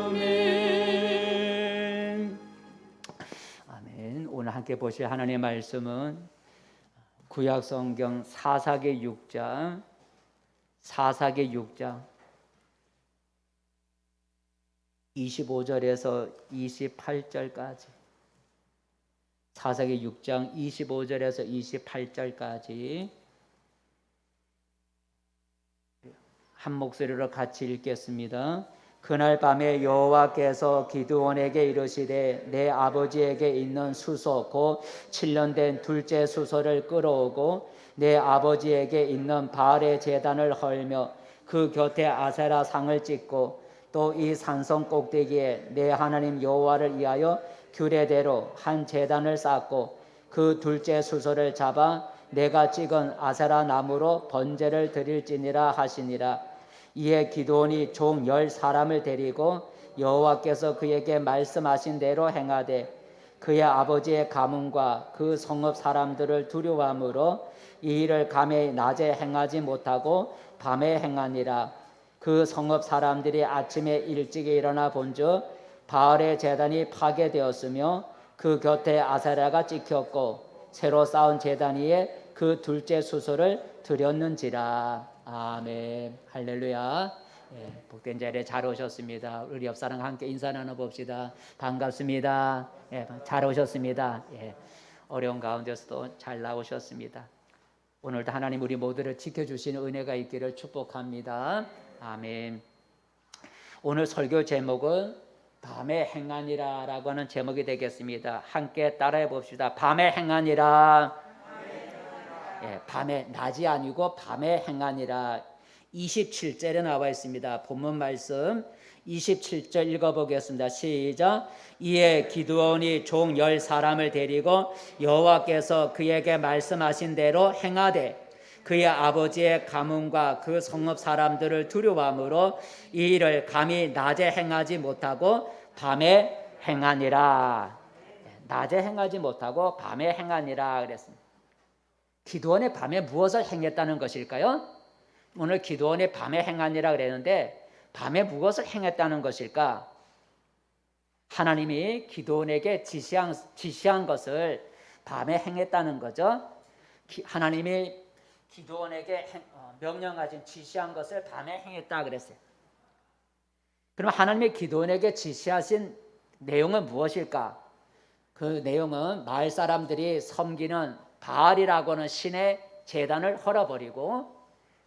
아멘. 아멘. 오늘 함께 보실 하나님의 말씀은 구약성경 사사기 6장 25절에서 28절까지, 사사기 6장 25절에서 28절까지 한 목소리로 같이 읽겠습니다. 그날 밤에 여호와께서 기드온에게 이르시되 내 아버지에게 있는 수소 곧 7년 된 둘째 수소를 끌어오고 내 아버지에게 있는 바알의 제단을 헐며 그 곁에 아세라 상을 찍고 또 이 산성 꼭대기에 내 하나님 여호와를 위하여 규례대로 한 제단을 쌓고 그 둘째 수소를 잡아 내가 찍은 아세라 나무로 번제를 드릴지니라 하시니라. 이에 기드온이 종 10사람을 데리고 여호와께서 그에게 말씀하신 대로 행하되 그의 아버지의 가문과 그 성읍 사람들을 두려워함으로 이 일을 감히 낮에 행하지 못하고 밤에 행하니라. 그 성읍 사람들이 아침에 일찍 일어나 본즉 바알의 제단이 파괴되었으며 그 곁에 아세라가 찍혔고 새로 쌓은 제단 위에 그 둘째 수소를 드렸는지라. 아멘. 할렐루야. 복된 자리에 잘 오셨습니다. 우리 옆 사람과 함께 인사 나눠봅시다. 반갑습니다. 잘 오셨습니다. 어려운 가운데서도 잘 나오셨습니다. 오늘도 하나님 우리 모두를 지켜주시는 은혜가 있기를 축복합니다. 아멘. 오늘 설교 제목은 밤에 행하니라 라고 하는 제목이 되겠습니다. 함께 따라해 봅시다. 밤에 행하니라. 밤에, 낮이 아니고 밤에 행하니라. 27절에 나와 있습니다. 본문 말씀 27절 읽어보겠습니다. 시작. 이에 기드온이 종 10사람을 데리고 여호와께서 그에게 말씀하신 대로 행하되 그의 아버지의 가문과 그 성읍 사람들을 두려워함으로 이 일을 감히 낮에 행하지 못하고 밤에 행하니라. 낮에 행하지 못하고 밤에 행하니라 그랬습니다. 기드온의 밤에 무엇을 행했다는 것일까요? 오늘 기드온의 밤에 행하니라 그랬는데 밤에 무엇을 행했다는 것일까? 하나님이 기드온에게 지시한 것을 밤에 행했다는 거죠. 하나님이 기드온에게 명령하신 지시한 것을 밤에 행했다 그랬어요. 그럼 하나님이 기드온에게 지시하신 내용은 무엇일까? 그 내용은 마을 사람들이 섬기는 바알이라고 하는 신의 제단을 헐어버리고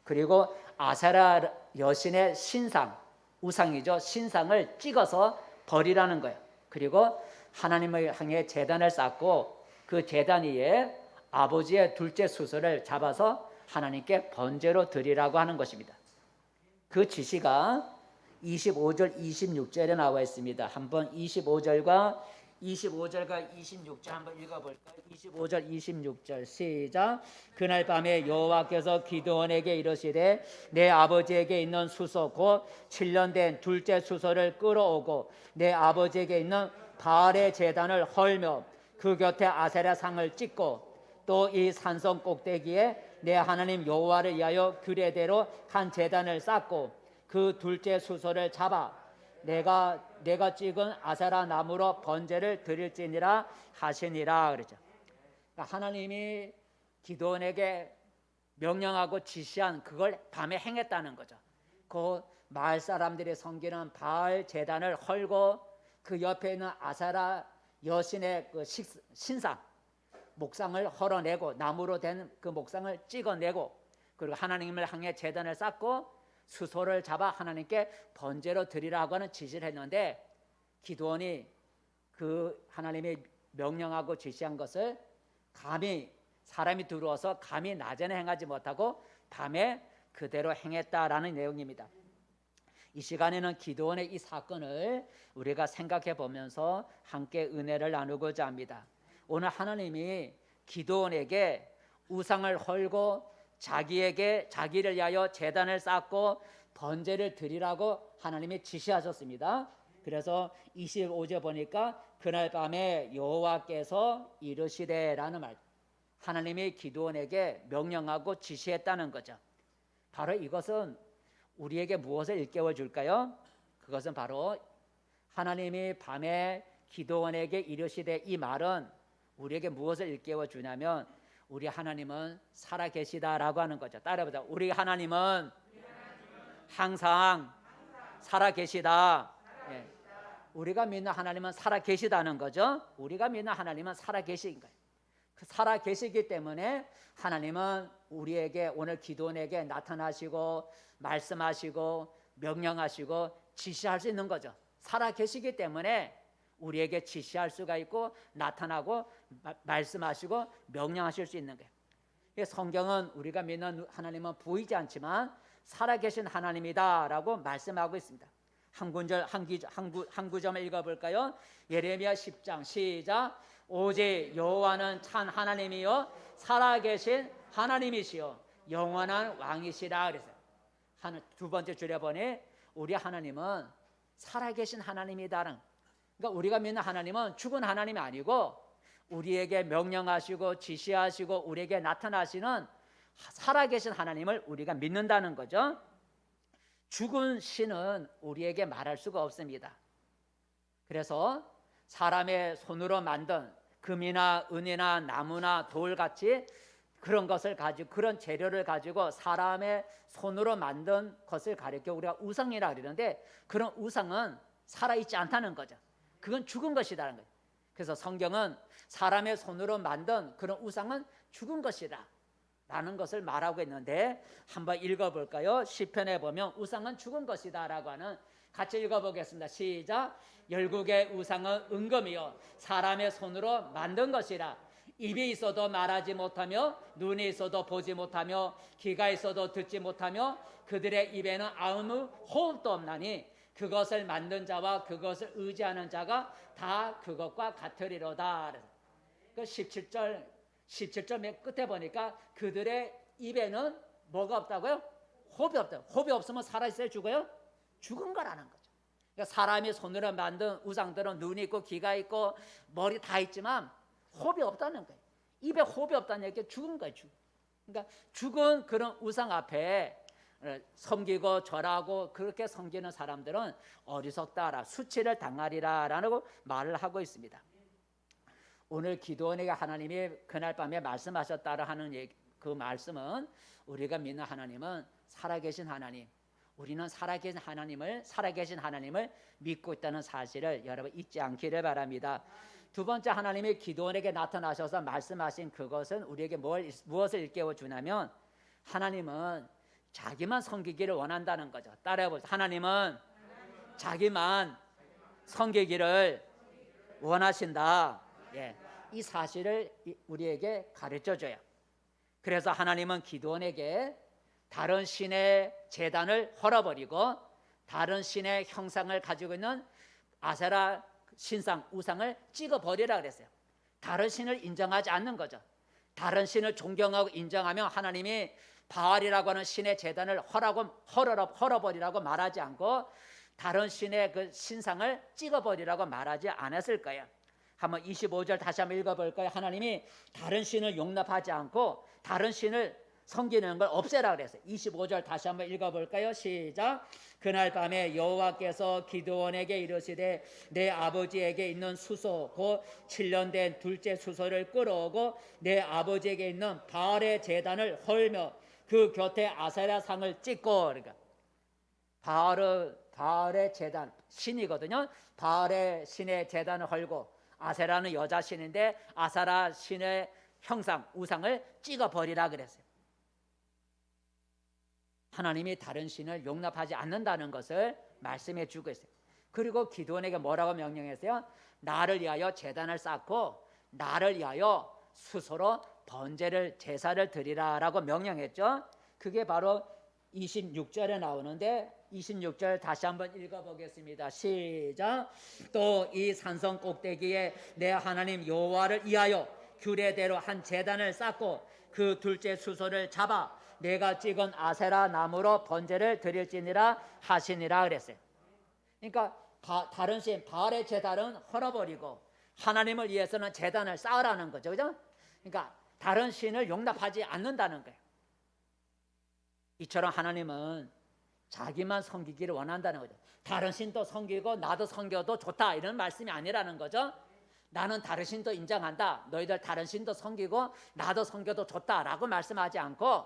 그리고 아세라 여신의 신상, 우상이죠. 신상을 찍어서 버리라는 거예요. 그리고 하나님을 향해 제단을 쌓고 그 제단 위에 아버지의 둘째 수소를 잡아서 하나님께 번제로 드리라고 하는 것입니다. 그 지시가 25절, 26절에 나와 있습니다. 한번 25절과 26절 한번 읽어볼까요? 25절, 26절 시작. 그날 밤에 여호와께서 기드온에게 이르시되 내 아버지에게 있는 수소 곧 7년 된 둘째 수소를 끌어오고 내 아버지에게 있는 바알의 제단을 헐며 그 곁에 아세라 상을 찍고 또 이 산성 꼭대기에 내 하나님 여호와를 위하여 규례대로 한 제단을 쌓고 그 둘째 수소를 잡아 내가 찍은 아세라 나무로 번제를 드릴지니라 하시니라 그러죠. 그러니까 하나님이 기드온에게 명령하고 지시한 그걸 밤에 행했다는 거죠. 그 마을 사람들이 섬기는 바알 제단을 헐고 그 옆에 있는 아세라 여신의 그 신상 목상을 헐어내고 나무로 된 그 목상을 찍어내고 그리고 하나님을 향해 제단을 쌓고 수소를 잡아 하나님께 번제로 드리라고 하는 지시를 했는데 기드온이 그 하나님이 명령하고 지시한 것을 감히 사람이 들어와서 감히 낮에는 행하지 못하고 밤에 그대로 행했다라는 내용입니다. 이 시간에는 기드온의 이 사건을 우리가 생각해 보면서 함께 은혜를 나누고자 합니다. 오늘 하나님이 기드온에게 우상을 헐고 자기를 위하여 제단을 쌓고 번제를 드리라고 하나님이 지시하셨습니다. 그래서 25절 보니까 그날 밤에 여호와께서 이르시되라는 말, 하나님이 기드온에게 명령하고 지시했다는 거죠. 바로 이것은 우리에게 무엇을 일깨워 줄까요? 그것은 바로 하나님이 밤에 기도원에게 이르시되, 이 말은 우리에게 무엇을 일깨워 주냐면 우리 하나님은 살아계시다라고 하는 거죠. 따라해보자. 우리 하나님은 항상 살아계시다. 예. 우리가 믿는 하나님은 살아계시다는 거죠. 우리가 믿는 하나님은 살아계신 거예요. 살아계시기 때문에 하나님은 우리에게, 오늘 기도원에게 나타나시고 말씀하시고 명령하시고 지시할 수 있는 거죠. 살아계시기 때문에 우리에게 지시할 수가 있고 나타나고 말씀하시고 명령하실 수 있는 거예요. 성경은 우리가 믿는 하나님은 보이지 않지만 살아계신 하나님이다라고 말씀하고 있습니다. 한 구절을 읽어볼까요? 예레미야 10장 시작. 오직 여호와는 참 하나님이요 살아계신 하나님이시요 영원한 왕이시라 그랬어요. 두 번째 줄에 보니 우리 하나님은 살아계신 하나님이다는, 그러니까 우리가 믿는 하나님은 죽은 하나님이 아니고 우리에게 명령하시고 지시하시고 우리에게 나타나시는 살아계신 하나님을 우리가 믿는다는 거죠. 죽은 신은 우리에게 말할 수가 없습니다. 그래서 사람의 손으로 만든 금이나 은이나 나무나 돌같이 그런 것을 가지고, 그런 재료를 가지고 사람의 손으로 만든 것을 가리켜 우리가 우상이라 그러는데, 그런 우상은 살아있지 않다는 거죠. 그건 죽은 것이라는 거예요. 그래서 성경은 사람의 손으로 만든 그런 우상은 죽은 것이다 라는 것을 말하고 있는데, 한번 읽어볼까요? 시편에 보면 우상은 죽은 것이다 라고 하는, 같이 읽어보겠습니다. 시작. 열국의 우상은 은금이요 사람의 손으로 만든 것이라. 입이 있어도 말하지 못하며 눈이 있어도 보지 못하며 귀가 있어도 듣지 못하며 그들의 입에는 아무 호흡도 없나니 그것을 만든 자와 그것을 의지하는 자가 다 그것과 같으리로다. 그 17절 맨 끝에 보니까 그들의 입에는 뭐가 없다고요? 호흡이 없다. 호흡이 없으면 살아있어요? 죽어요? 죽은 거라는 거죠. 그러니까 사람이 손으로 만든 우상들은 눈이 있고 귀가 있고 머리 다 있지만 호흡이 없다는 거예요. 입에 호흡이 없다는 얘기가 죽은 거예요. 그러니까 죽은 그런 우상 앞에 섬기고 절하고 그렇게 섬기는 사람들은 어리석다라, 수치를 당하리라라고 말을 하고 있습니다. 오늘 기도원에게 하나님이 그날 밤에 말씀하셨다라 하는 그 말씀은, 우리가 믿는 하나님은 살아계신 하나님, 우리는 살아계신 하나님을 믿고 있다는 사실을 여러분 잊지 않기를 바랍니다. 두 번째, 하나님이 기도원에게 나타나셔서 말씀하신 그것은 우리에게 무엇을 일깨워 주냐면, 하나님은 자기만 섬기기를 원한다는 거죠. 따라해보세요. 하나님은 자기만 섬기기를 원하신다. 예, 이 사실을 우리에게 가르쳐줘요. 그래서 하나님은 기도원에게 다른 신의 제단을 헐어버리고 다른 신의 형상을 가지고 있는 아세라 신상, 우상을 찍어버리라 그랬어요. 다른 신을 인정하지 않는 거죠. 다른 신을 존경하고 인정하면 하나님이 바알이라고 하는 신의 제단을 헐어버리라고 말하지 않고 다른 신의 그 신상을 찍어버리라고 말하지 않았을 거예요. 한번 25절 다시 한번 읽어볼까요? 하나님이 다른 신을 용납하지 않고 다른 신을 섬기는 걸 없애라 그랬어요. 25절 다시 한번 읽어볼까요? 시작. 그날 밤에 여호와께서 기드온에게 이르시되 내 아버지에게 있는 수소 곧 7년 된 둘째 수소를 끌어오고 내 아버지에게 있는 바알의 제단을 헐며 그 곁에 아세라 상을 찍고, 그러니까 바알의 제단 신이거든요. 바알의 신의 제단을 헐고, 아세라는 여자 신인데 아세라 신의 형상 우상을 찍어버리라 그랬어요. 하나님이 다른 신을 용납하지 않는다는 것을 말씀해 주고 있어요. 그리고 기드온에게 뭐라고 명령했어요? 나를 위하여 제단을 쌓고 나를 위하여 수소로 번제를 제사를 드리라라고 명령했죠. 그게 바로 26절에 나오는데 26절 다시 한번 읽어보겠습니다. 시작. 또 이 산성 꼭대기에 내 하나님 여호와를 위하여 규례대로 한 제단을 쌓고 그 둘째 수소를 잡아 내가 찍은 아세라 나무로 번제를 드릴지니라 하시니라 그랬어요. 그러니까 다른 신 바알의 제단은 헐어버리고 하나님을 위해서는 제단을 쌓으라는 거죠. 그죠? 그러니까 다른 신을 용납하지 않는다는 거예요. 이처럼 하나님은 자기만 섬기기를 원한다는 거죠. 다른 신도 섬기고 나도 섬겨도 좋다 이런 말씀이 아니라는 거죠. 나는 다른 신도 인정한다. 너희들 다른 신도 섬기고 나도 섬겨도 좋다라고 말씀하지 않고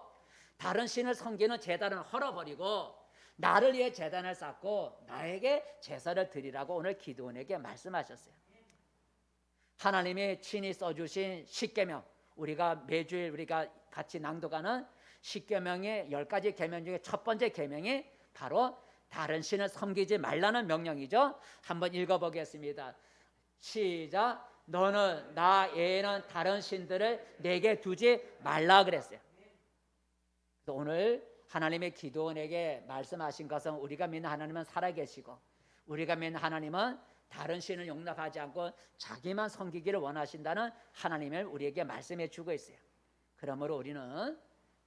다른 신을 섬기는 제단을 헐어버리고 나를 위해 제단을 쌓고 나에게 제사를 드리라고 오늘 기드온에게 말씀하셨어요. 하나님이 친히 써주신 십계명, 우리가 매주일 우리가 같이 낭독하는 십계명의 10가지 계명 중에 첫 번째 계명이 바로 다른 신을 섬기지 말라는 명령이죠. 한번 읽어보겠습니다. 시작. 너는 나 외에는 다른 신들을 내게 두지 말라 그랬어요. 그래서 오늘 하나님의 기드온에게 말씀하신 것은 우리가 믿는 하나님은 살아계시고 우리가 믿는 하나님은 다른 신을 용납하지 않고 자기만 섬기기를 원하신다는 하나님을 우리에게 말씀해 주고 있어요. 그러므로 우리는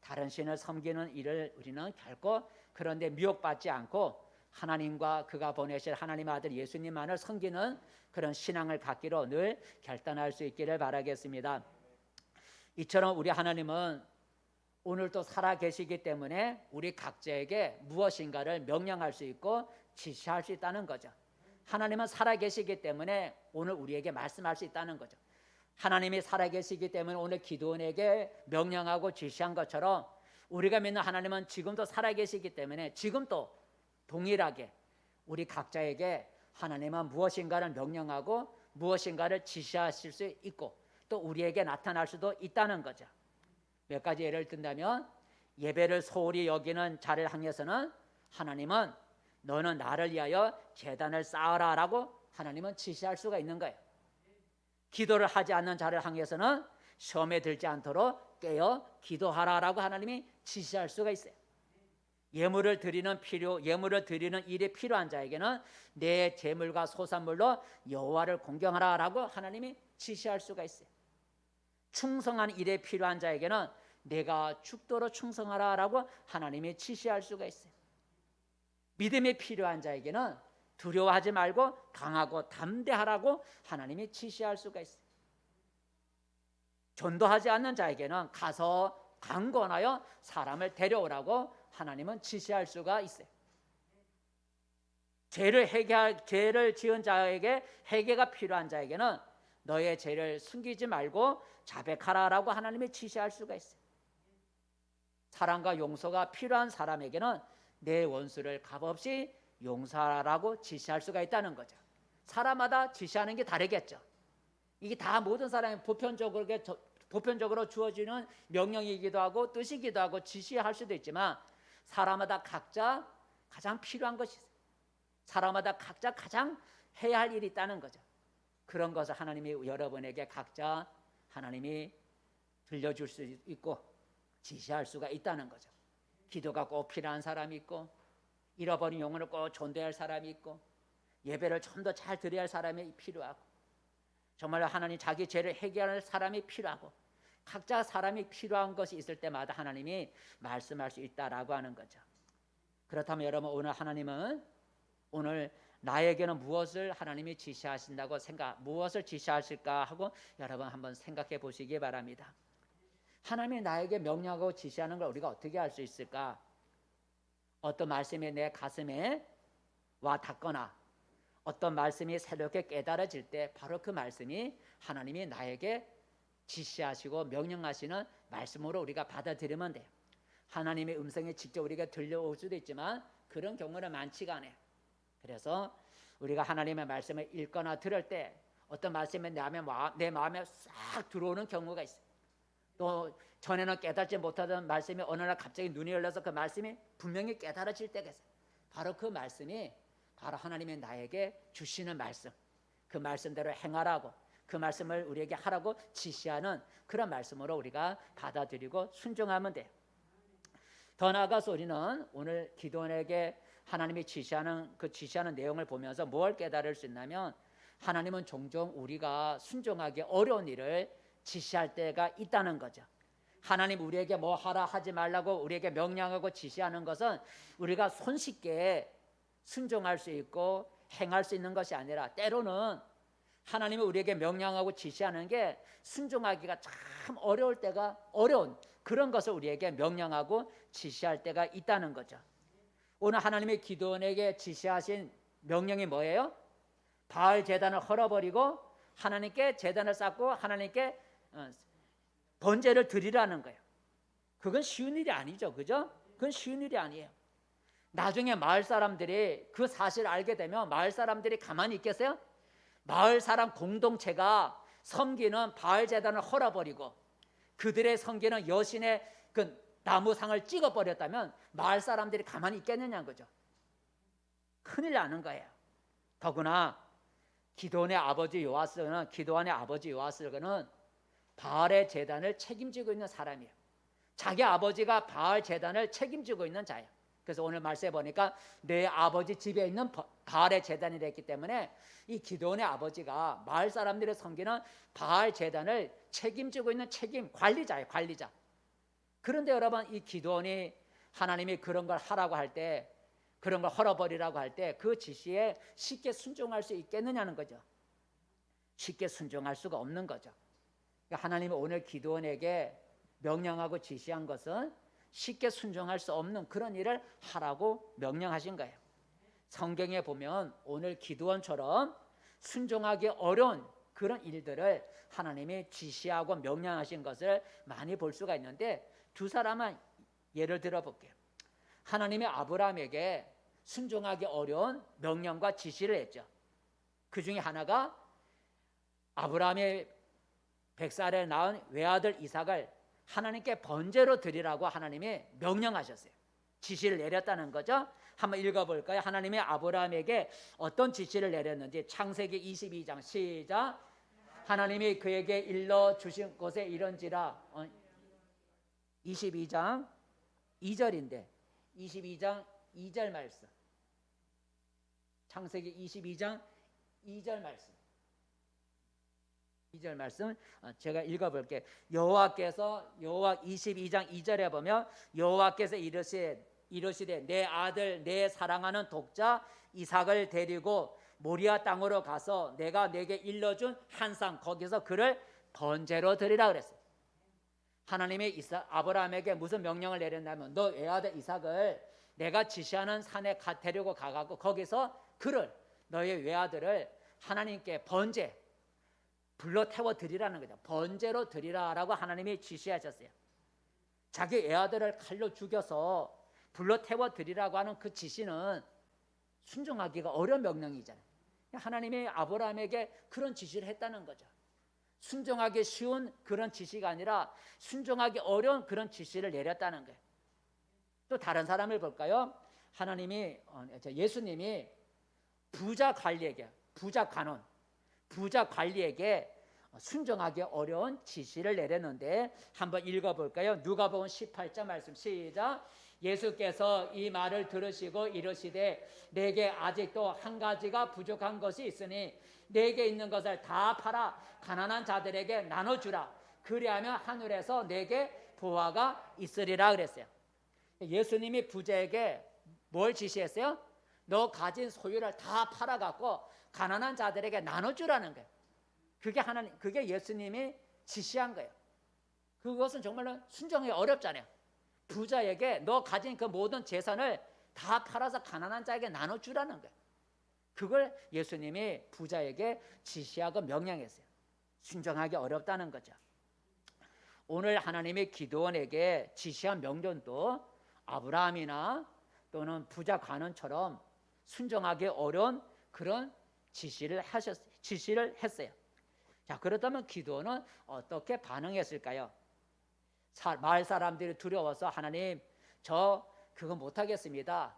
다른 신을 섬기는 일을 우리는 결코 그런데 미혹받지 않고 하나님과 그가 보내실 하나님의 아들 예수님만을 섬기는 그런 신앙을 갖기로 늘 결단할 수 있기를 바라겠습니다. 이처럼 우리 하나님은 오늘도 살아계시기 때문에 우리 각자에게 무엇인가를 명령할 수 있고 지시할 수 있다는 거죠. 하나님은 살아계시기 때문에 오늘 우리에게 말씀할 수 있다는 거죠. 하나님이 살아계시기 때문에 오늘 기드온에게 명령하고 지시한 것처럼 우리가 믿는 하나님은 지금도 살아계시기 때문에 지금도 동일하게 우리 각자에게 하나님은 무엇인가를 명령하고 무엇인가를 지시하실 수 있고 또 우리에게 나타날 수도 있다는 거죠. 몇 가지 예를 든다면 예배를 소홀히 여기는 자를 향해서는 하나님은 너는 나를 위하여 제단을 쌓아라 라고 하나님은 지시할 수가 있는 거예요. 기도를 하지 않는 자를 향해서는 시험에 들지 않도록 깨어 기도하라 라고 하나님이 지시할 수가 있어요. 예물을 드리는 일이 필요한 자에게는 내 제물과 소산물로 여호와를 공경하라 라고 하나님이 지시할 수가 있어요. 충성한 일에 필요한 자에게는 내가 죽도록 충성하라 라고 하나님이 지시할 수가 있어요. 믿음이 필요한 자에게는 두려워하지 말고 강하고 담대하라고 하나님이 지시할 수가 있어요. 전도하지 않는 자에게는 가서 강권하여 사람을 데려오라고 하나님은 지시할 수가 있어요. 죄를 지은 자에게 회개가 필요한 자에게는 너의 죄를 숨기지 말고 자백하라라고 하나님이 지시할 수가 있어요. 사랑과 용서가 필요한 사람에게는 내 원수를 값없이 용서하라고 지시할 수가 있다는 거죠. 사람마다 지시하는 게 다르겠죠. 이게 다 모든 사람이 보편적으로 주어지는 명령이기도 하고 뜻이기도 하고 지시할 수도 있지만 사람마다 각자 가장 필요한 것이 있어요. 사람마다 각자 가장 해야 할 일이 있다는 거죠. 그런 것을 하나님이 여러분에게 각자 하나님이 들려줄 수 있고 지시할 수가 있다는 거죠. 기도가 꼭 필요한 사람이 있고 잃어버린 영혼을 꼭 전도할 사람이 있고 예배를 좀 더 잘 드려야 할 사람이 필요하고 정말 하나님 자기 죄를 해결할 사람이 필요하고 각자 사람이 필요한 것이 있을 때마다 하나님이 말씀할 수 있다라고 하는 거죠. 그렇다면 여러분 오늘 하나님은 오늘 나에게는 무엇을 하나님이 지시하신다고 무엇을 지시하실까 하고 여러분 한번 생각해 보시기 바랍니다. 하나님이 나에게 명령하고 지시하는 걸 우리가 어떻게 할 수 있을까? 어떤 말씀이 내 가슴에 와 닿거나 어떤 말씀이 새롭게 깨달아질 때 바로 그 말씀이 하나님이 나에게 지시하시고 명령하시는 말씀으로 우리가 받아들이면 돼요. 하나님의 음성이 직접 우리가 들려올 수도 있지만 그런 경우는 많지가 않아요. 그래서 우리가 하나님의 말씀을 읽거나 들을 때 어떤 말씀이 내 마음에 싹 들어오는 경우가 있어요. 또 전에는 깨닫지 못하던 말씀이 어느 날 갑자기 눈이 열려서 그 말씀이 분명히 깨달아질 때가 있어요. 바로 그 말씀이 바로 하나님이 나에게 주시는 말씀, 그 말씀대로 행하라고 그 말씀을 우리에게 하라고 지시하는 그런 말씀으로 우리가 받아들이고 순종하면 돼요. 더 나아가서 우리는 오늘 기드온에게 하나님이 지시하는 내용을 보면서 뭘 깨달을 수 있냐면 하나님은 종종 우리가 순종하기 어려운 일을 지시할 때가 있다는 거죠. 하나님 우리에게 뭐 하라 하지 말라고 우리에게 명령하고 지시하는 것은 우리가 손쉽게 순종할 수 있고 행할 수 있는 것이 아니라 때로는 하나님이 우리에게 명령하고 지시하는 게 순종하기가 참 어려운 그런 것을 우리에게 명령하고 지시할 때가 있다는 거죠. 오늘 하나님이 기드온에게 지시하신 명령이 뭐예요? 바알 제단을 헐어버리고 하나님께 제단을 쌓고 하나님께 번제를 드리라는 거예요. 그건 쉬운 일이 아니죠, 그죠? 그건 쉬운 일이 아니에요. 나중에 마을 사람들이 그 사실을 알게 되면 마을 사람들이 가만히 있겠어요? 마을 사람 공동체가 섬기는 바알 제단을 헐어버리고 그들의 섬기는 여신의 그 나무상을 찍어버렸다면 마을 사람들이 가만히 있겠느냐는 거죠. 큰일 나는 거예요. 더구나 기드온의 아버지 요아스는 바알의 제단을 책임지고 있는 사람이에요. 자기 아버지가 바알 제단을 책임지고 있는 자예요. 그래서 오늘 말씀해 보니까 내 아버지 집에 있는 바알의 제단이 됐기 때문에 이 기드온의 아버지가 마을 사람들의 섬기는 바알 제단을 책임지고 있는 관리자예요. 관리자. 그런데 여러분, 이 기드온이 하나님이 그런 걸 하라고 할 때, 그런 걸 헐어버리라고 할 때 그 지시에 쉽게 순종할 수 있겠느냐는 거죠. 쉽게 순종할 수가 없는 거죠. 그러니까 하나님이 오늘 기드온에게 명령하고 지시한 것은 쉽게 순종할 수 없는 그런 일을 하라고 명령하신 거예요. 성경에 보면 오늘 기드온처럼 순종하기 어려운 그런 일들을 하나님이 지시하고 명령하신 것을 많이 볼 수가 있는데 두 사람은 예를 들어 볼게요. 하나님이 아브라함에게 순종하기 어려운 명령과 지시를 했죠. 그 중에 하나가 아브라함의 100살에 낳은 외아들 이삭을 하나님께 번제로 드리라고 하나님이 명령하셨어요. 지시를 내렸다는 거죠. 한번 읽어볼까요? 하나님이 아브라함에게 어떤 지시를 내렸는지 창세기 22장 시작. 하나님이 그에게 일러 주신 곳에 이른지라. 22장 2절인데 22장 2절 말씀. 창세기 22장 2절 말씀. 2절 말씀 제가 읽어볼게요. 여호와 22장 2절에 보면 여호와께서 이르시되 내 아들 내 사랑하는 독자 이삭을 데리고 모리아 땅으로 가서 내가 내게 일러준 한산 거기서 그를 번제로 드리라 그랬어요. 하나님이 아브라함에게 무슨 명령을 내렸냐면 너 외아들 이삭을 내가 지시하는 산에 데리고 가고 거기서 너의 외아들을 하나님께 불러 태워 드리라는 거죠. 번제로 드리라라고 하나님이 지시하셨어요. 자기 애아들을 칼로 죽여서 불러 태워 드리라고 하는 그 지시는 순종하기가 어려운 명령이잖아요. 하나님이 아브라함에게 그런 지시를 했다는 거죠. 순종하기 쉬운 그런 지시가 아니라 순종하기 어려운 그런 지시를 내렸다는 거예요. 또 다른 사람을 볼까요? 예수님이 부자 관리에게 순종하기 어려운 지시를 내렸는데 한번 읽어볼까요? 누가복음 18장 말씀 시작. 예수께서 이 말을 들으시고 이르시되 내게 아직도 한 가지가 부족한 것이 있으니 내게 있는 것을 다 팔아 가난한 자들에게 나눠주라. 그리하면 하늘에서 내게 보화가 있으리라 그랬어요. 예수님이 부자에게 뭘 지시했어요? 너 가진 소유를 다 팔아갖고 가난한 자들에게 나눠주라는 거예요. 그게 예수님이 지시한 거예요. 그것은 정말로 순종이 어렵잖아요. 부자에게 너 가진 그 모든 재산을 다 팔아서 가난한 자에게 나눠주라는 거예요. 그걸 예수님이 부자에게 지시하고 명령했어요. 순종하기 어렵다는 거죠. 오늘 하나님이 기드온에게 지시한 명령도 아브라함이나 또는 부자 관원처럼 순종하기 어려운 그런 지시를 했어요. 자, 그렇다면 기드온은 어떻게 반응했을까요? 마을 사람들이 두려워서 하나님, 저 그거 못하겠습니다.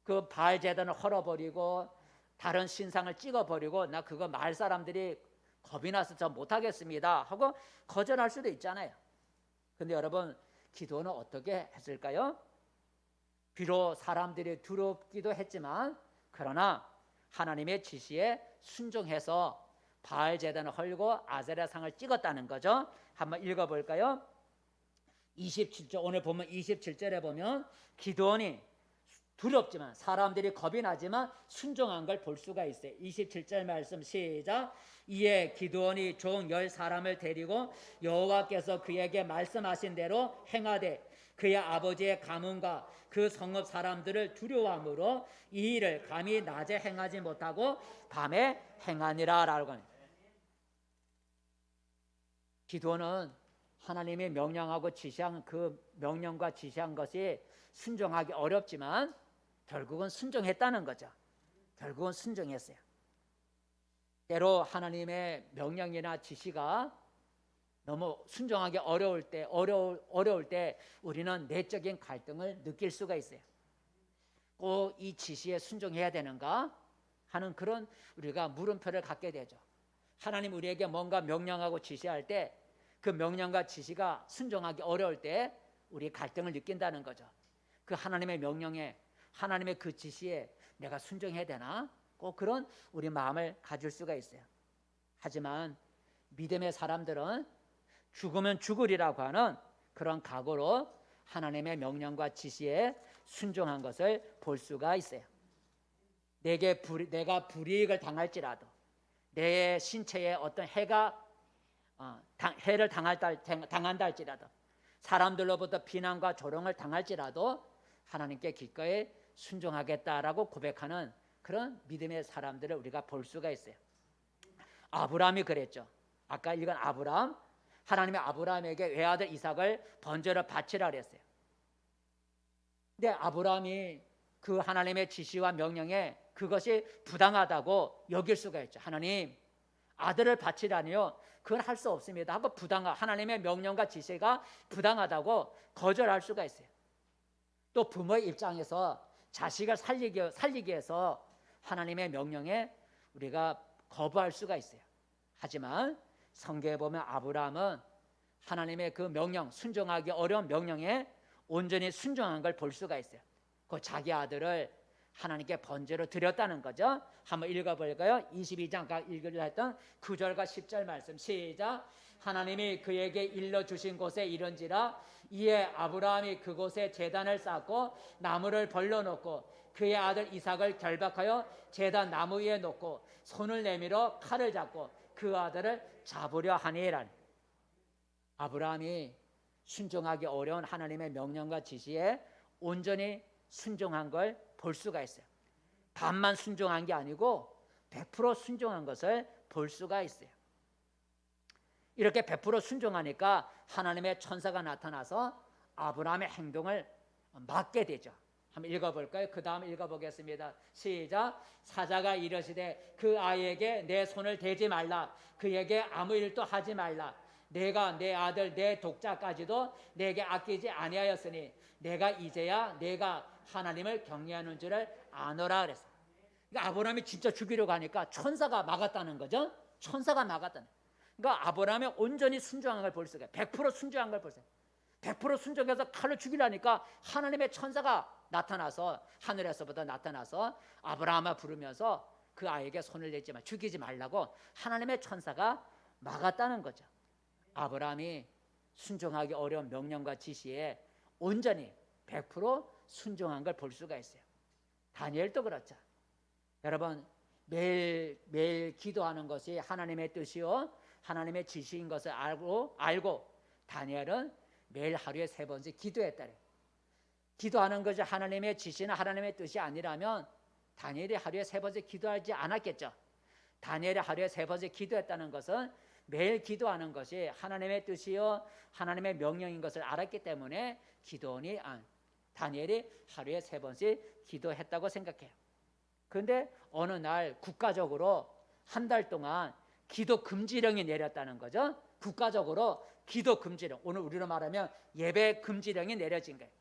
그 바알 제단을 헐어버리고 다른 신상을 찍어버리고 나 그거 마을 사람들이 겁이 나서 저 못하겠습니다 하고 거절할 수도 있잖아요. 근데 여러분, 기드온은 어떻게 했을까요? 비록 사람들이 두렵기도 했지만 그러나 하나님의 지시에 순종해서 바알 제단을 헐고 아세라 상을 찍었다는 거죠. 한번 읽어볼까요? 27절, 오늘 보면 27절에 보면 기드온이 두렵지만 사람들이 겁이 나지만 순종한 걸 볼 수가 있어요. 27절 말씀 시작. 이에 기드온이 종 10사람을 데리고 여호와께서 그에게 말씀하신 대로 행하되 그의 아버지의 가문과 그 성읍 사람들을 두려워함으로 이 일을 감히 낮에 행하지 못하고 밤에 행하니라 라고 합니다. 기도는 하나님이 명령하고 지시한 그 명령과 지시한 것이 순종하기 어렵지만 결국은 순종했다는 거죠. 결국은 순종했어요. 때로 하나님의 명령이나 지시가 너무 순종하기 어려울 때 우리는 내적인 갈등을 느낄 수가 있어요. 꼭 이 지시에 순종해야 되는가 하는 그런 우리가 물음표를 갖게 되죠. 하나님 우리에게 뭔가 명령하고 지시할 때 그 명령과 지시가 순종하기 어려울 때 우리 갈등을 느낀다는 거죠. 그 하나님의 명령에 하나님의 그 지시에 내가 순종해야 되나? 꼭 그런 우리 마음을 가질 수가 있어요. 하지만 믿음의 사람들은 죽으면 죽으리라고 하는 그런 각오로 하나님의 명령과 지시에 순종한 것을 볼 수가 있어요. 내가 불이익을 당할지라도 내 신체에 어떤 해를 당한다 할지라도 사람들로부터 비난과 조롱을 당할지라도 하나님께 기꺼이 순종하겠다라고 고백하는 그런 믿음의 사람들을 우리가 볼 수가 있어요. 아브라함이 그랬죠. 아까 읽은 아브라함, 하나님의 아브라함에게 외아들 이삭을 번제로 바치라 그랬어요. 근데 아브라함이 그 하나님의 지시와 명령에 그것이 부당하다고 여길 수가 있죠. 하나님, 아들을 바치라니요, 그건 할 수 없습니다 하고 하나님의 명령과 지시가 부당하다고 거절할 수가 있어요. 또 부모의 입장에서 자식을 살리기 위해서 하나님의 명령에 우리가 거부할 수가 있어요. 하지만 성경에 보면 아브라함은 하나님의 그 명령, 순종하기 어려운 명령에 온전히 순종한 걸 볼 수가 있어요. 그 자기 아들을 하나님께 번제로 드렸다는 거죠. 한번 읽어볼까요? 22장 읽으려 했던 9절과 10절 말씀 시작. 하나님이 그에게 일러주신 곳에 이른지라 이에 아브라함이 그곳에 제단을 쌓고 나무를 벌러놓고 그의 아들 이삭을 결박하여 제단 나무 위에 놓고 손을 내밀어 칼을 잡고 그 아들을 잡으려 하니라. 아브라함이 순종하기 어려운 하나님의 명령과 지시에 온전히 순종한 걸 볼 수가 있어요. 반만 순종한 게 아니고 100% 순종한 것을 볼 수가 있어요. 이렇게 100% 순종하니까 하나님의 천사가 나타나서 아브라함의 행동을 막게 되죠. 한번 읽어볼까요? 그 다음 읽어보겠습니다. 시작. 사자가 이르시되 그 아이에게 내 손을 대지 말라. 그에게 아무 일도 하지 말라. 내가 내 아들 내 독자까지도 내게 아끼지 아니하였으니 내가 이제야 내가 하나님을 경외하는 줄을 아노라 그랬어요. 그러니까 아브라함이 진짜 죽이려고 하니까 천사가 막았다는 거죠. 천사가 막았다는. 그러니까 아브라함이 온전히 순종한 걸 볼 수가 있어요. 100% 순종한 걸 볼 수가 있어요. 100% 순종해서 칼을 죽이려니까 하나님의 천사가 나타나서 하늘에서부터 나타나서 아브라함을 부르면서 그 아이에게 손을 내지 마, 죽이지 말라고 하나님의 천사가 막았다는 거죠. 아브라함이 순종하기 어려운 명령과 지시에 온전히 100% 순종한 걸 볼 수가 있어요. 다니엘도 그렇죠. 여러분 매일 기도하는 것이 하나님의 뜻이요 하나님의 지시인 것을 알고 다니엘은 매일 하루에 3번씩 기도했다래. 기도하는 것이 하나님의 지시나 하나님의 뜻이 아니라면 다니엘이 하루에 3번씩 기도하지 않았겠죠. 다니엘이 하루에 3번씩 기도했다는 것은 매일 기도하는 것이 하나님의 뜻이요 하나님의 명령인 것을 알았기 때문에 다니엘이 하루에 3번씩 기도했다고 생각해요. 그런데 어느 날 국가적으로 한 달 동안 기도 금지령이 내렸다는 거죠. 국가적으로 기도 금지령, 오늘 우리로 말하면 예배 금지령이 내려진 거예요.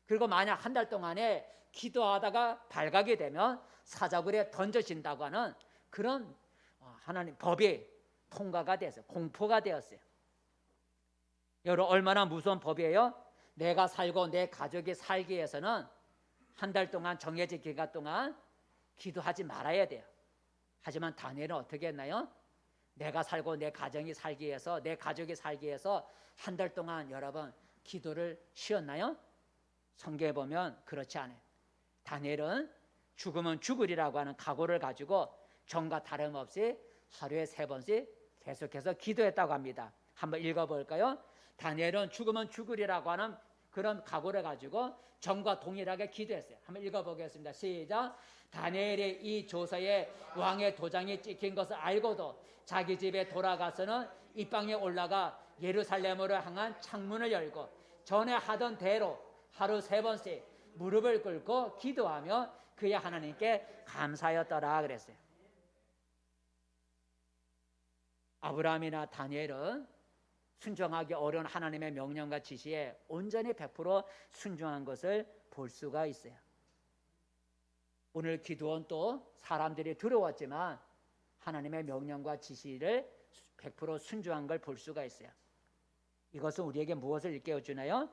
그리고 만약 한 달 동안에 기도하다가 발각이 되면 사자굴에 던져진다고 하는 그런 하나님 법이 통과가 돼서 공포가 되었어요. 여러분 얼마나 무서운 법이에요? 내가 살고 내 가족이 살기 위해서는 한 달 동안 정해진 기간 동안 기도하지 말아야 돼요. 하지만 다니엘은 어떻게 했나요? 내가 살고 내 가정이 살기 위해서 내 가족이 살기 위해서 한 달 동안 여러분 기도를 쉬었나요? 성경에 보면 그렇지 않아요. 다니엘은 죽으면 죽으리라고 하는 각오를 가지고 전과 다름없이 하루에 3번씩 계속해서 기도했다고 합니다. 한번 읽어볼까요? 다니엘은 죽으면 죽으리라고 하는 그런 각오를 가지고 전과 동일하게 기도했어요. 한번 읽어보겠습니다. 시작. 다니엘이 이 조서에 왕의 도장이 찍힌 것을 알고도 자기 집에 돌아가서는 이 방에 올라가 예루살렘으로 향한 창문을 열고 전에 하던 대로 하루 3번씩 무릎을 꿇고 기도하며 그의 하나님께 감사하였더라 그랬어요. 아브라함이나 다니엘은 순종하기 어려운 하나님의 명령과 지시에 온전히 100% 순종한 것을 볼 수가 있어요. 오늘 기도원 또 사람들이 들어왔지만 하나님의 명령과 지시를 100% 순종한 걸 볼 수가 있어요. 이것은 우리에게 무엇을 일깨워주나요?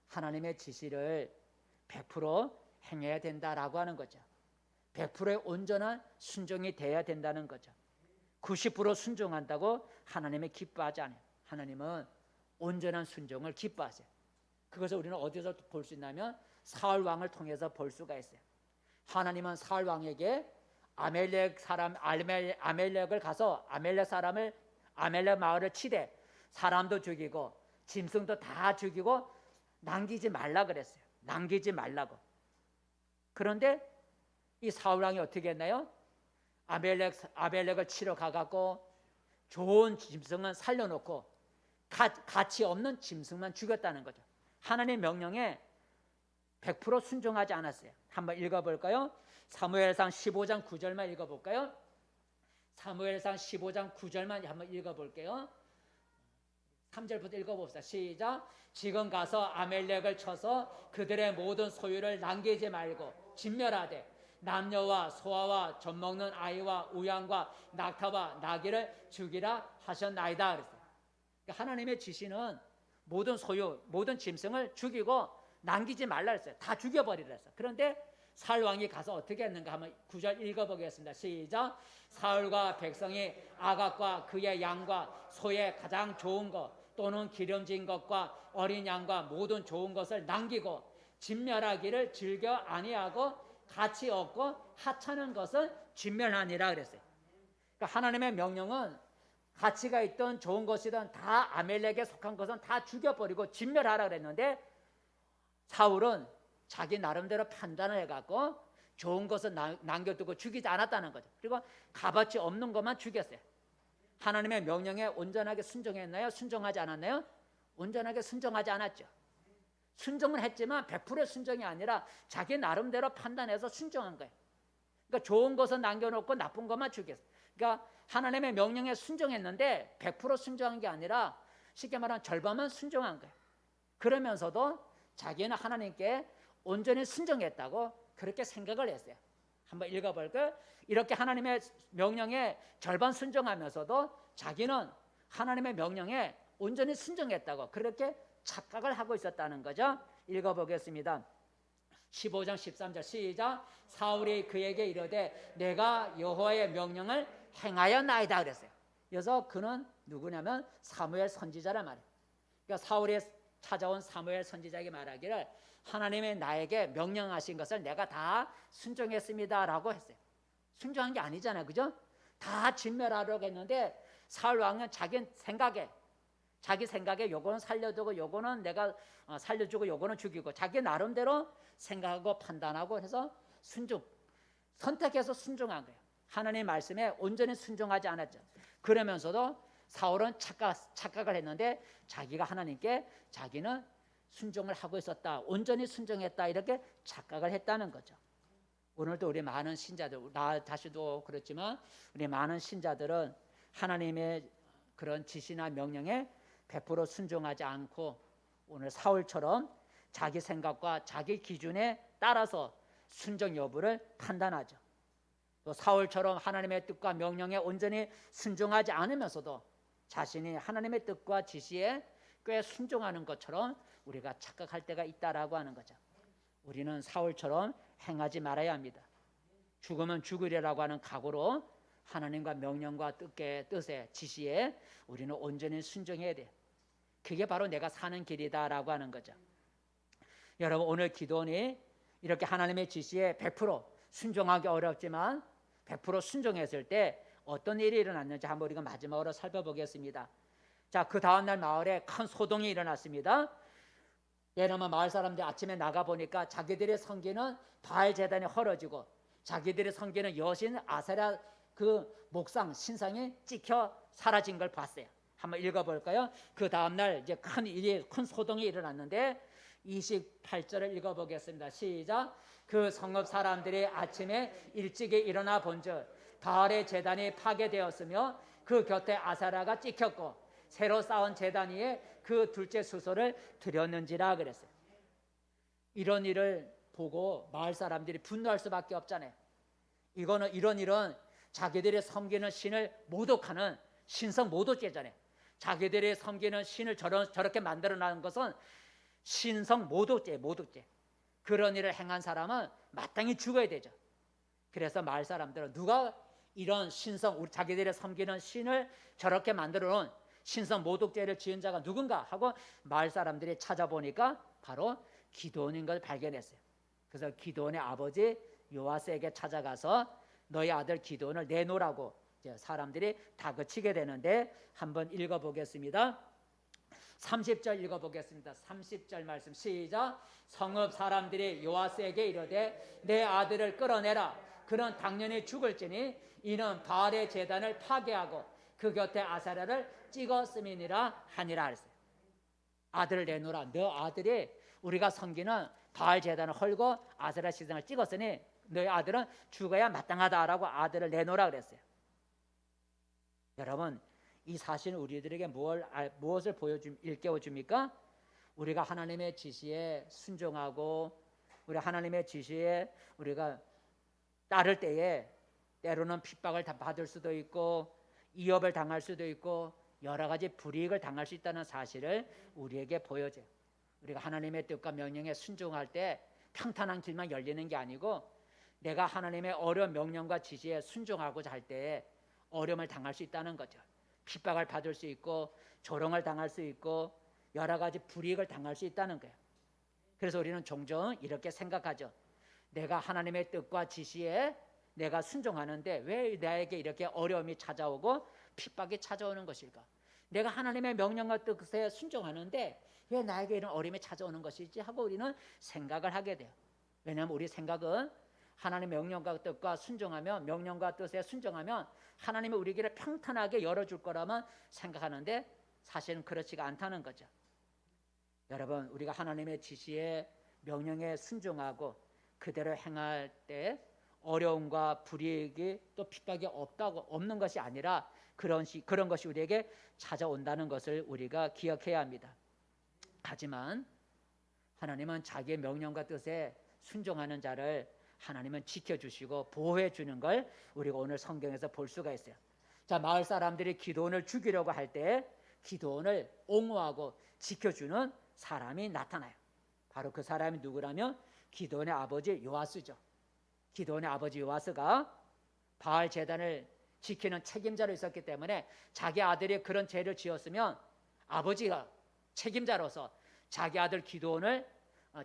하나님의 지시를 100% 행해야 된다라고 하는 거죠. 100%의 온전한 순종이 돼야 된다는 거죠. 90% 순종한다고 하나님이 기뻐하지 않아요. 하나님은 온전한 순종을 기뻐하세요. 그것을 우리는 어디서 볼 수 있냐면 사울 왕을 통해서 볼 수가 있어요. 하나님은 사울 왕에게 아멜렉을 가서 아멜렉 마을을 치되 사람도 죽이고 짐승도 다 죽이고 남기지 말라 그랬어요. 남기지 말라고. 그런데 이 사울 왕이 어떻게 했나요? 아멜렉을 치러 가갖고 좋은 짐승은 살려놓고 가치 없는 짐승만 죽였다는 거죠. 하나님의 명령에 100% 순종하지 않았어요. 한번 읽어볼까요? 사무엘상 15장 9절만 읽어볼까요? 사무엘상 15장 9절만 한번 읽어볼게요. 3절부터 읽어봅시다. 시작. 지금 가서 아멜렉을 쳐서 그들의 모든 소유를 남기지 말고 진멸하되 남녀와 소아와 젖먹는 아이와 우양과 낙타와 나귀를 죽이라 하셨나이다 그랬어요. 그러니까 하나님의 지시는 모든 소유, 모든 짐승을 죽이고 남기지 말라 그랬어요. 다 죽여버리라 했어요. 그런데 사울 왕이 가서 어떻게 했는가 한번 9절 읽어보겠습니다. 시작. 사울과 백성이 아각과 그의 양과 소의 가장 좋은 것 또는 기름진 것과 어린 양과 모든 좋은 것을 남기고 진멸하기를 즐겨 아니하고 가치 없고 하찮은 것은 진멸하니라 그랬어요. 그러니까 하나님의 명령은 가치가 있던 좋은 것이든 다 아멜렉에 속한 것은 다 죽여버리고 진멸하라 그랬는데 사울은 자기 나름대로 판단을 해갖고 좋은 것은 남겨두고 죽이지 않았다는 거죠. 그리고 값어치 없는 것만 죽였어요. 하나님의 명령에 온전하게 순종했나요? 순종하지 않았나요? 온전하게 순종하지 않았죠. 순종은 했지만 100% 순종이 아니라 자기 나름대로 판단해서 순종한 거예요. 그러니까 좋은 것은 남겨놓고 나쁜 것만 죽였어요. 그러니까 하나님의 명령에 순종했는데 100% 순종한 게 아니라 쉽게 말하면 절반만 순종한 거예요. 그러면서도 자기는 하나님께 온전히 순종했다고 그렇게 생각을 했어요. 한번 읽어볼까요? 이렇게 하나님의 명령에 절반 순종하면서도 자기는 하나님의 명령에 온전히 순종했다고 그렇게 착각을 하고 있었다는 거죠. 읽어보겠습니다. 15장 13절 시작. 사울이 그에게 이르되 내가 여호와의 명령을 행하였나이다 그랬어요. 그래서 그는 누구냐면 사무엘 선지자란 말이에요. 그러니까 사울이 찾아온 사무엘 선지자에게 말하기를 하나님의 나에게 명령하신 것을 내가 다 순종했습니다 라고 했어요. 순종한 게 아니잖아요. 그죠? 다 진멸하려고 했는데 사울 왕은 자기 생각에 요거는 살려두고 요거는 내가 살려주고 요거는 죽이고 자기 나름대로 생각하고 판단하고 해서 선택해서 순종한 거예요. 하나님의 말씀에 온전히 순종하지 않았죠. 그러면서도 사울은 착각을 했는데 자기가 하나님께 자기는 순종을 하고 있었다. 온전히 순종했다. 이렇게 착각을 했다는 거죠. 오늘도 우리 많은 신자들, 나 다시도 그렇지만 우리 많은 신자들은 하나님의 그런 지시나 명령에 100% 순종하지 않고 오늘 사울처럼 자기 생각과 자기 기준에 따라서 순종 여부를 판단하죠. 또 사울처럼 하나님의 뜻과 명령에 온전히 순종하지 않으면서도 자신이 하나님의 뜻과 지시에 꽤 순종하는 것처럼 우리가 착각할 때가 있다라고 하는 거죠. 우리는 사울처럼 행하지 말아야 합니다. 죽으면 죽으리라고 하는 각오로 하나님과 명령과 뜻에 지시에 우리는 온전히 순종해야 돼요. 그게 바로 내가 사는 길이다라고 하는 거죠. 여러분 오늘 기도원이 이렇게 하나님의 지시에 100% 순종하기 어렵지만 100% 순종했을 때 어떤 일이 일어났는지 한번 우리가 마지막으로 살펴보겠습니다. 자, 그 다음날 마을에 큰 소동이 일어났습니다. 왜냐하면 마을 사람들이 아침에 나가보니까 자기들의 섬기는 바알 제단이 헐어지고 자기들이 섬기는 여신 아세라 그 목상 신상이 찍혀 사라진 걸 봤어요. 한번 읽어볼까요? 그 다음날 이제 큰 소동이 일어났는데 28절을 읽어보겠습니다. 시작. 그 성읍 사람들이 아침에 일찍이 일어나 본즉 바알의 제단이 파괴되었으며 그 곁에 아사라가 찍혔고 새로 쌓은 제단 위에 그 둘째 수소를 드렸는지라 그랬어요. 이런 일을 보고 마을 사람들이 분노할 수밖에 없잖아요. 이거는 이런 일은 자기들이 섬기는 신을 모독하는 신성 모독죄잖아요. 자기들이 섬기는 신을 저렇게 만들어내는 것은 신성 모독죄. 그런 일을 행한 사람은 마땅히 죽어야 되죠. 그래서 마을 사람들은 누가 이런 신성, 우리 자기들이 섬기는 신을 저렇게 만들어 놓은 신성 모독죄를 지은 자가 누군가 하고 마을 사람들이 찾아보니까 바로 기드온인 걸 발견했어요. 그래서 기드온의 아버지 요아스에게 찾아가서 너희 아들 기드온을 내놓으라고 사람들이 다그치게 되는데 한번 읽어보겠습니다. 30절 읽어보겠습니다. 30절 말씀 시작. 성읍 사람들이 요아스에게 이르되 내 아들을 끌어내라. 그는 당연히 죽을지니 이는 바알의 제단을 파괴하고 그 곁에 아사라를 찍었음이니라 하니라 했어요. 아들을 내놓으라. 너 아들이 우리가 섬기는 바알 제단을 헐고 아세라 신상을 찍었으니 너희 아들은 죽어야 마땅하다라고 아들을 내놓으라 그랬어요. 여러분, 이 사실은 우리들에게 무엇을 일깨워줍니까? 우리가 하나님의 지시에 순종하고 우리 하나님의 지시에 우리가 따를 때에 때로는 핍박을 받을 수도 있고 이업을 당할 수도 있고 여러 가지 불이익을 당할 수 있다는 사실을 우리에게 보여줘요. 우리가 하나님의 뜻과 명령에 순종할 때 평탄한 길만 열리는 게 아니고 내가 하나님의 어려운 명령과 지시에 순종하고자 할 때에 어려움을 당할 수 있다는 거죠. 핍박을 받을 수 있고 조롱을 당할 수 있고 여러 가지 불이익을 당할 수 있다는 거예요. 그래서 우리는 종종 이렇게 생각하죠. 내가 하나님의 뜻과 지시에 내가 순종하는데 왜 나에게 이렇게 어려움이 찾아오고 핍박이 찾아오는 것일까? 내가 하나님의 명령과 뜻에 순종하는데 왜 나에게 이런 어려움이 찾아오는 것이지 하고 우리는 생각을 하게 돼요. 왜냐하면 우리 생각은 하나님의 명령과 뜻과 순종하면 명령과 뜻에 순종하면 하나님이 우리 길을 평탄하게 열어줄 거라만 생각하는데 사실은 그렇지가 않다는 거죠. 여러분, 우리가 하나님의 지시에 명령에 순종하고 그대로 행할 때 어려움과 불이익이 또 핍박이 없는 것이 아니라 그런 것이 우리에게 찾아온다는 것을 우리가 기억해야 합니다. 하지만 하나님은 자기의 명령과 뜻에 순종하는 자를 하나님은 지켜주시고 보호해 주는 걸 우리가 오늘 성경에서 볼 수가 있어요. 자, 마을 사람들이 기드온을 죽이려고 할 때 기드온을 옹호하고 지켜주는 사람이 나타나요. 바로 그 사람이 누구라면 기드온의 아버지 요아스죠. 기드온의 아버지 요아스가 바알 제단을 지키는 책임자로 있었기 때문에 자기 아들이 그런 죄를 지었으면 아버지가 책임자로서 자기 아들 기드온을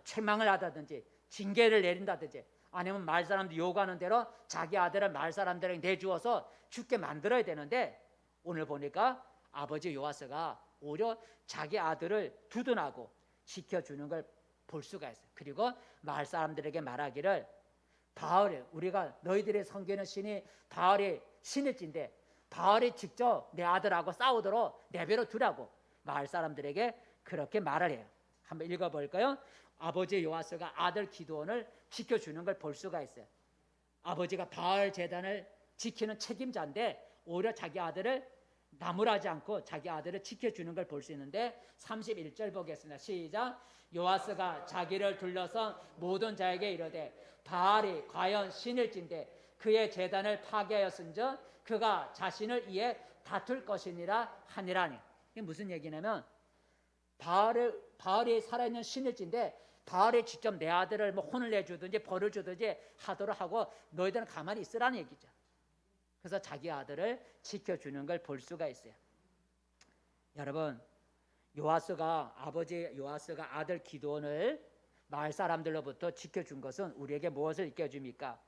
책망을 하다든지 징계를 내린다든지 아니면 마을 사람들이 요구하는 대로 자기 아들을 마을 사람들에게 내주어서 죽게 만들어야 되는데 오늘 보니까 아버지 요아스가 오히려 자기 아들을 두둔하고 지켜주는 걸 볼 수가 있어요. 그리고 마을 사람들에게 말하기를 바알이 우리가 너희들의 섬기는 신이 바알이 신일진데 바알이 직접 내 아들하고 싸우도록 내버려 두라고 마을 사람들에게 그렇게 말을 해요. 한번 읽어볼까요? 아버지 요아스가 아들 기드온을 지켜주는 걸 볼 수가 있어요. 아버지가 바알 제단을 지키는 책임자인데 오히려 자기 아들을 나무라지 않고 자기 아들을 지켜주는 걸 볼 수 있는데 31절 보겠습니다. 시작. 요아스가 자기를 둘러서 모든 자에게 이르되 바알이 과연 신일진데 그의 제단을 파괴하였은즉 그가 자신을 이에 다툴 것이니라 하니라니. 이게 무슨 얘기냐면 바알이 살아있는 신일진데 바알이 직접 내 아들을 뭐 혼을 내주든지 벌을 주든지 하도록 하고 너희들은 가만히 있으라는 얘기죠. 그래서 자기 아들을 지켜주는 걸 볼 수가 있어요. 여러분, 아버지 요아스가 아들 기드온을 마을 사람들로부터 지켜준 것은 우리에게 무엇을 일깨워줍니까?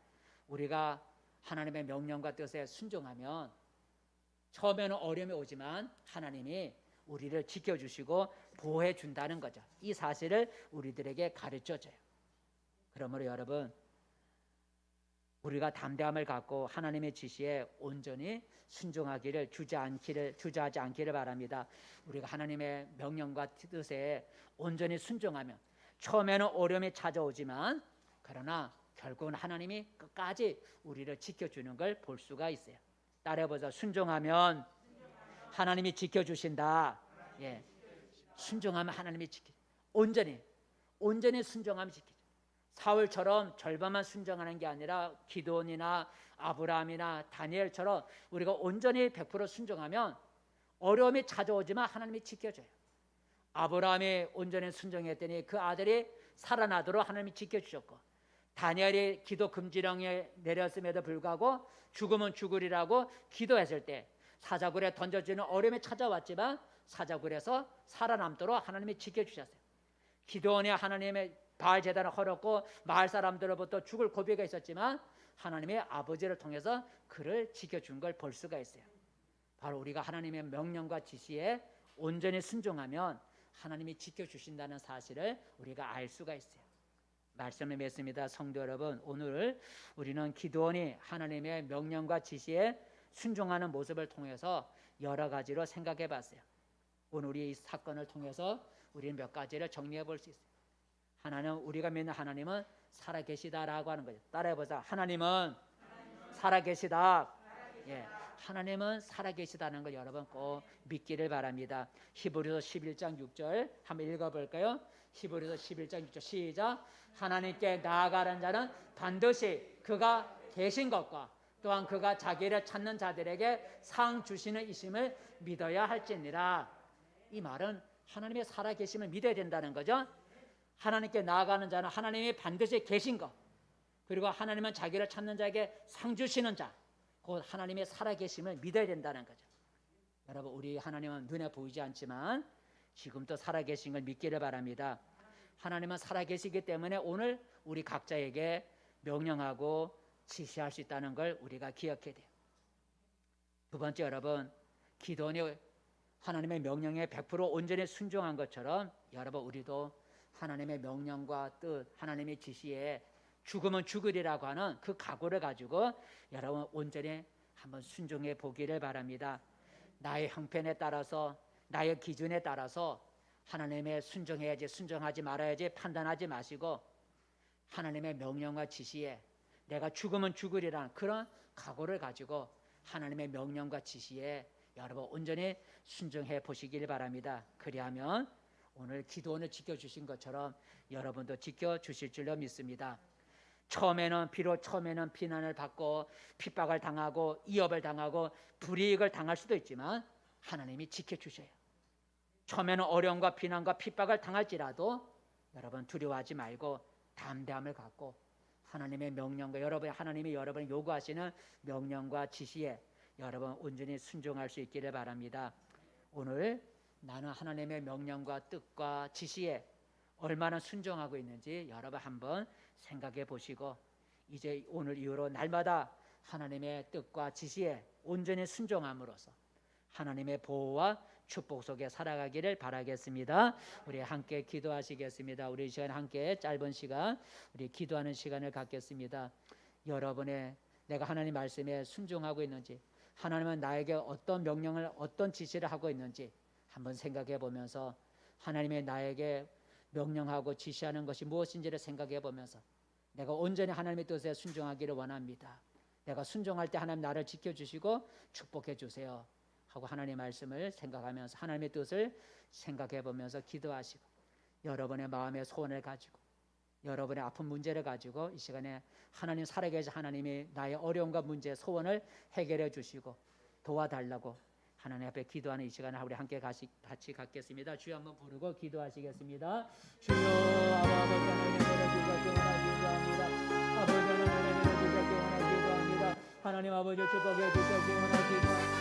우리가 하나님의 명령과 뜻에 순종하면 처음에는 어려움이 오지만 하나님이 우리를 지켜주시고 보호해 준다는 거죠. 이 사실을 우리들에게 가르쳐줘요. 그러므로 여러분, 우리가 담대함을 갖고 하나님의 지시에 온전히 순종하기를 주저하지 않기를 바랍니다. 우리가 하나님의 명령과 뜻에 온전히 순종하면 처음에는 어려움이 찾아오지만 그러나 결국은 하나님이 끝까지 우리를 지켜주는 걸 볼 수가 있어요. 따라해보자. 순종하면 하나님이 지켜주신다. 예, 순종하면 하나님이 온전히 순종하면 지키죠. 사울처럼 절반만 순종하는 게 아니라 기드온이나 아브라함이나 다니엘처럼 우리가 온전히 100% 순종하면 어려움이 찾아오지만 하나님이 지켜줘요. 아브라함이 온전히 순종했더니 그 아들이 살아나도록 하나님이 지켜주셨고, 다니엘이 기도 금지령에 내렸음에도 불구하고 죽으면 죽으리라고 기도했을 때 사자굴에 던져지는 어려움이 찾아왔지만 사자굴에서 살아남도록 하나님이 지켜주셨어요. 기드온이 하나님의 바알 제단을 헐었고 마을 사람들로부터 죽을 고비가 있었지만 하나님의 아버지를 통해서 그를 지켜준 걸 볼 수가 있어요. 바로 우리가 하나님의 명령과 지시에 온전히 순종하면 하나님이 지켜주신다는 사실을 우리가 알 수가 있어요. 말씀을 맺습니다. 성도 여러분, 오늘 우리는 기드온이 하나님의 명령과 지시에 순종하는 모습을 통해서 여러 가지로 생각해 봤어요. 오늘 우리 이 사건을 통해서 우리는 몇 가지를 정리해 볼 수 있어요. 하나는, 우리가 믿는 하나님은 살아계시다라고 하는 거죠. 따라해보자. 하나님은 살아계시다. 예, 하나님은 살아계시다는 걸 여러분 꼭 믿기를 바랍니다. 히브리서 11장 6절 한번 읽어볼까요? 히브리서 11장 6절 시작. 하나님께 나아가는 자는 반드시 그가 계신 것과 또한 그가 자기를 찾는 자들에게 상 주시는 이심을 믿어야 할지니라. 이 말은 하나님의 살아계심을 믿어야 된다는 거죠. 하나님께 나아가는 자는 하나님이 반드시 계신 것, 그리고 하나님은 자기를 찾는 자에게 상 주시는 자, 곧 하나님의 살아계심을 믿어야 된다는 거죠. 여러분, 우리 하나님은 눈에 보이지 않지만 지금도 살아계신 걸 믿기를 바랍니다. 하나님은 살아계시기 때문에 오늘 우리 각자에게 명령하고 지시할 수 있다는 걸 우리가 기억해야 돼요. 두 번째, 여러분, 기도원이 하나님의 명령에 100% 온전히 순종한 것처럼 여러분, 우리도 하나님의 명령과 뜻, 하나님의 지시에 죽으면 죽으리라고 하는 그 각오를 가지고 여러분 온전히 한번 순종해 보기를 바랍니다. 나의 형편에 따라서, 나의 기준에 따라서 하나님의 순종해야지, 순종하지 말아야지 판단하지 마시고 하나님의 명령과 지시에 내가 죽으면 죽으리라는 그런 각오를 가지고 하나님의 명령과 지시에 여러분 온전히 순종해 보시길 바랍니다. 그리하면 오늘 기도원을 지켜주신 것처럼 여러분도 지켜주실 줄로 믿습니다. 비록 처음에는 비난을 받고 핍박을 당하고 이업을 당하고 불이익을 당할 수도 있지만 하나님이 지켜주셔요. 처음에는 어려움과 비난과 핍박을 당할지라도 여러분 두려워하지 말고 담대함을 갖고 하나님의 명령과 하나님이 여러분이 요구하시는 명령과 지시에 여러분 온전히 순종할 수 있기를 바랍니다. 오늘 나는 하나님의 명령과 뜻과 지시에 얼마나 순종하고 있는지 여러분 한번 생각해 보시고 이제 오늘 이후로 날마다 하나님의 뜻과 지시에 온전히 순종함으로써 하나님의 보호와 축복 속에 살아가기를 바라겠습니다. 우리 함께 기도하시겠습니다. 우리 이 시간 함께 짧은 시간 우리 기도하는 시간을 갖겠습니다. 여러분의 내가 하나님 말씀에 순종하고 있는지, 하나님은 나에게 어떤 명령을, 어떤 지시를 하고 있는지 한번 생각해 보면서 하나님의 나에게 명령하고 지시하는 것이 무엇인지를 생각해 보면서 내가 온전히 하나님의 뜻에 순종하기를 원합니다. 내가 순종할 때 하나님 나를 지켜주시고 축복해 주세요 하고 하나님의 말씀을 생각하면서 하나님의 뜻을 생각해 보면서 기도하시고 여러분의 마음의 소원을 가지고 여러분의 아픈 문제를 가지고 이 시간에 하나님 살아계신 하나님이 나의 어려움과 문제, 소원을 해결해 주시고 도와달라고 하나님 앞에 기도하는 이 시간을 우리 함께 같이 갖겠습니다. 주여 한번 부르고 기도하시겠습니다. 주여 아버지 하나님 내려주시기 원하기도합니다. 아버지 하나님 내려주시기 원하기도합니다. 하나님 아버지 축복해 주시기 원하기도합니다.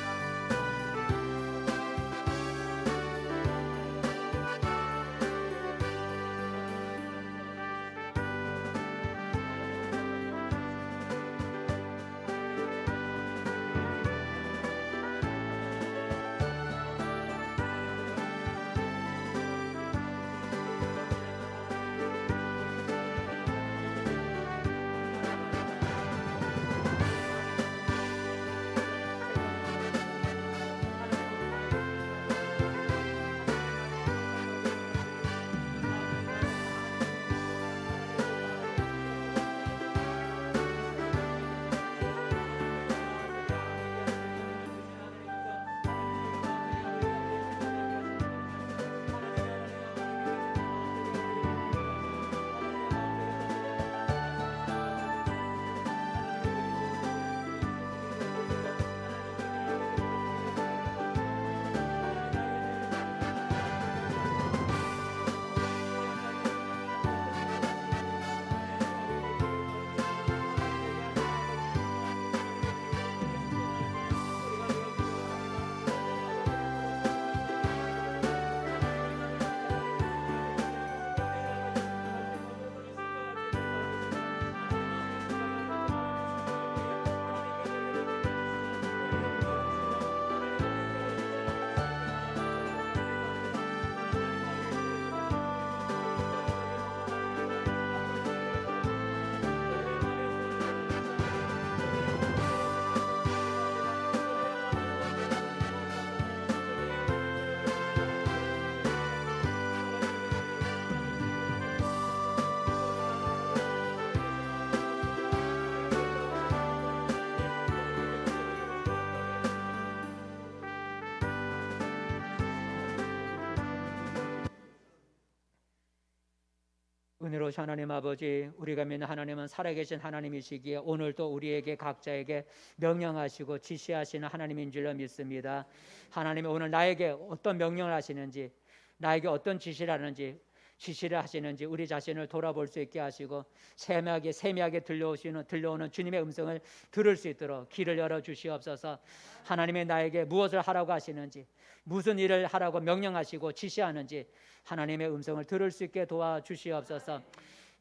은혜로우신 하나님 아버지, 우리가 믿는 하나님은 살아계신 하나님이시기에 오늘도 우리에게 각자에게 명령하시고 지시하시는 하나님인 줄로 믿습니다. 하나님이 오늘 나에게 어떤 명령을 하시는지, 나에게 어떤 지시를 하시는지 우리 자신을 돌아볼 수 있게 하시고 세미하게 들려오는 주님의 음성을 들을 수 있도록 길을 열어 주시옵소서. 하나님이 나에게 무엇을 하라고 하시는지, 무슨 일을 하라고 명령하시고 지시하는지 하나님의 음성을 들을 수 있게 도와주시옵소서.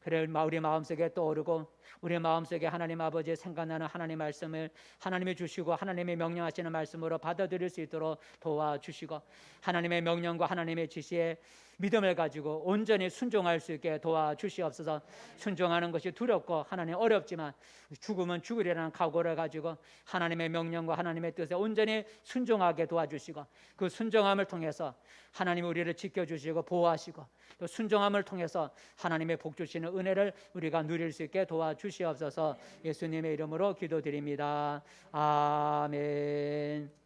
그래 우리 마음속에 떠오르고 우리 마음속에 하나님 아버지의 생각나는 하나님 말씀을 하나님이 주시고 하나님의 명령하시는 말씀으로 받아들일 수 있도록 도와주시고 하나님의 명령과 하나님의 지시에 믿음을 가지고 온전히 순종할 수 있게 도와주시옵소서. 순종하는 것이 두렵고 하나님 어렵지만 죽으면 죽으리라는 각오를 가지고 하나님의 명령과 하나님의 뜻에 온전히 순종하게 도와주시고 그 순종함을 통해서 하나님이 우리를 지켜주시고 보호하시고 또 순종함을 통해서 하나님의 복 주시는 은혜를 우리가 누릴 수 있게 도와주시옵소서. 예수님의 이름으로 기도드립니다. 아멘.